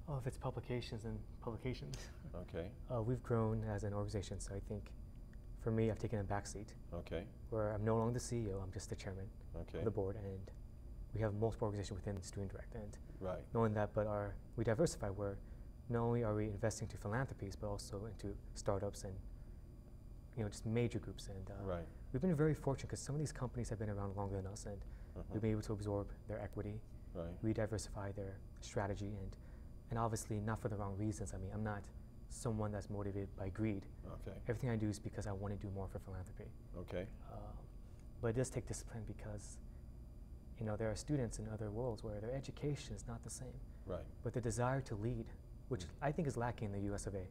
Oh, if it's publications, then publications. Okay. We've grown as an organization, so I think for me, I've taken a back seat. Okay. Where I'm no longer the CEO, I'm just the chairman Okay. of the board, and we have multiple organizations within Student Direct. And Right. knowing that, but we diversify where not only are we investing to philanthropies, but also into startups and just major groups. And right. we've been very fortunate because some of these companies have been around longer than us, and we've been able to absorb their equity, right. rediversify their strategy, and obviously not for the wrong reasons. I mean, I'm not someone that's motivated by greed. Okay. Everything I do is because I want to do more for philanthropy. Okay. But it does take discipline because there are students in other worlds where their education is not the same. Right. But the desire to lead, which I think is lacking in the US of A.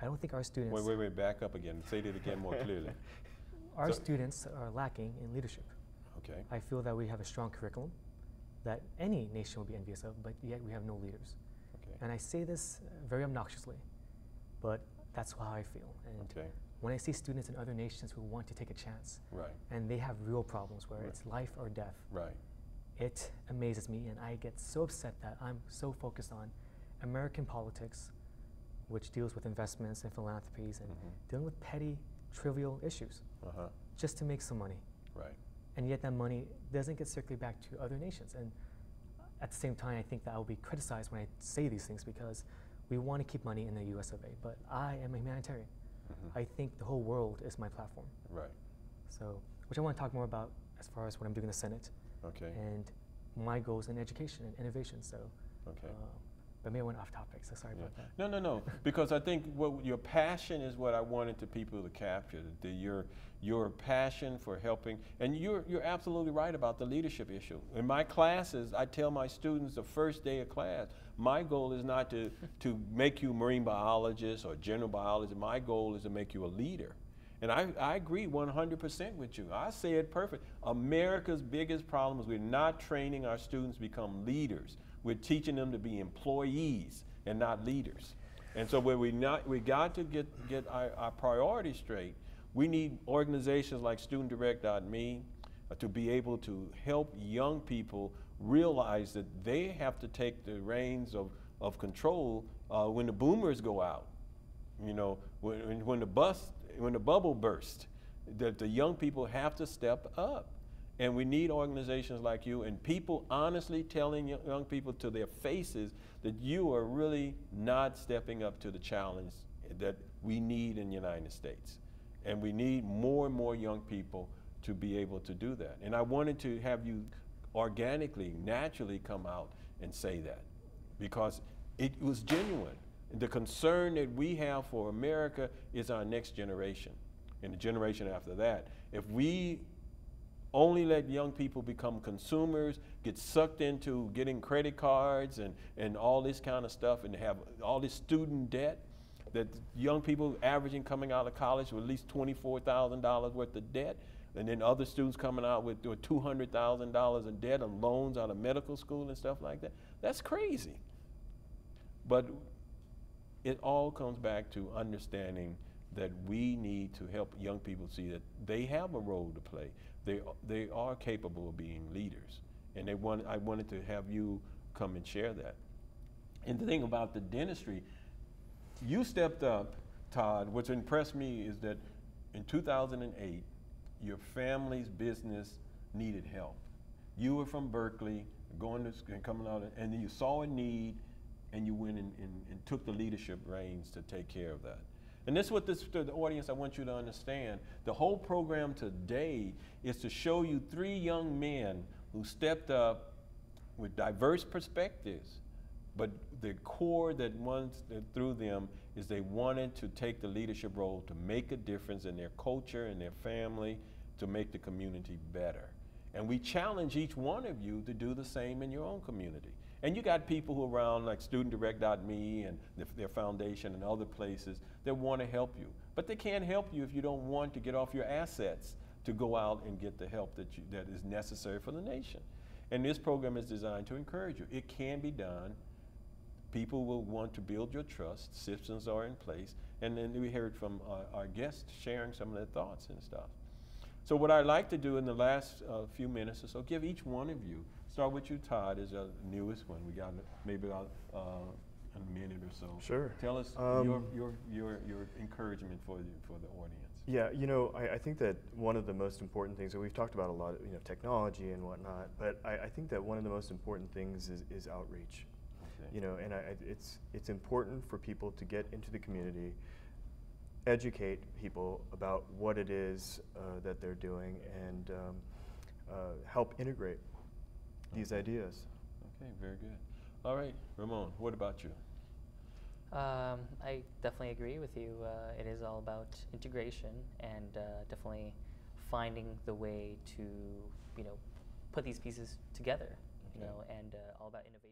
I don't think our students... Wait, back up again. Say that again more clearly. Our students are lacking in leadership. Okay. I feel that we have a strong curriculum that any nation will be envious of, but yet we have no leaders. Okay. And I say this very obnoxiously, but that's how I feel. And okay. when I see students in other nations who want to take a chance, right. and they have real problems where right. it's life or death, right. it amazes me, and I get so upset that I'm so focused on American politics, which deals with investments and philanthropies and dealing with petty, trivial issues just to make some money. Right. And yet that money doesn't get circulated back to other nations. And at the same time, I think that I will be criticized when I say these things because we want to keep money in the US of A, but I am a humanitarian. I think the whole world is my platform. Right. So, which I want to talk more about as far as what I'm doing in the Senate. Okay. And my goals in education and innovation. So, okay. But maybe I went off topic, so sorry about that. No. Because I think your passion is what I wanted the people to capture. Your passion for helping, and you're absolutely right about the leadership issue. In my classes, I tell my students the first day of class, my goal is not to make you a marine biologist or general biologist. My goal is to make you a leader. And I agree 100% with you. I say it perfect. America's biggest problem is we're not training our students to become leaders. We're teaching them to be employees and not leaders. And so where we got to get our priorities straight. We need organizations like StudentDirect.me to be able to help young people realize that they have to take the reins of control when the boomers go out. When the bubble bursts, that the young people have to step up. And we need organizations like you and people honestly telling young people to their faces that you are really not stepping up to the challenge that we need in the United States. And we need more and more young people to be able to do that. And I wanted to have you organically, naturally come out and say that because it was genuine. The concern that we have for America is our next generation and the generation after that. If we only let young people become consumers, get sucked into getting credit cards and all this kind of stuff and have all this student debt, that young people averaging coming out of college with at least $24,000 worth of debt, and then other students coming out with $200,000 in debt and loans out of medical school and stuff like that. That's crazy. But it all comes back to understanding that we need to help young people see that they have a role to play. They are capable of being leaders. And I wanted to have you come and share that. And the thing about the dentistry, you stepped up, Todd. What's impressed me is that in 2008, your family's business needed help. You were from Berkeley, going to school and coming out, and you saw a need, and you went and took the leadership reins to take care of that. And this is what the audience, I want you to understand. The whole program today is to show you 3 young men who stepped up with diverse perspectives, but the core that runs through them is they wanted to take the leadership role to make a difference in their culture and their family, to make the community better. And we challenge each one of you to do the same in your own community. And you got people who are around like StudentDirect.me and their foundation and other places that want to help you. But they can't help you if you don't want to get off your assets to go out and get the help that is necessary for the nation. And this program is designed to encourage you. It can be done. People will want to build your trust. Systems are in place. And then we heard from our guests sharing some of their thoughts and stuff. So what I'd like to do in the last few minutes or so, give each one of you, start with you, Todd, is the newest one. We got maybe about minute or so. Sure. Tell us your encouragement for the audience. Yeah, you know, I think that one of the most important things, and we've talked about a lot of, you know, technology and whatnot, but I think that one of the most important things is outreach. Okay. You know, and it's important for people to get into the community, educate people about what it is that they're doing, and help integrate these ideas. Okay, very good. All right, Ramon, what about you? I definitely agree with you. It is all about integration and definitely finding the way to, you know, put these pieces together, you know, and all about innovation.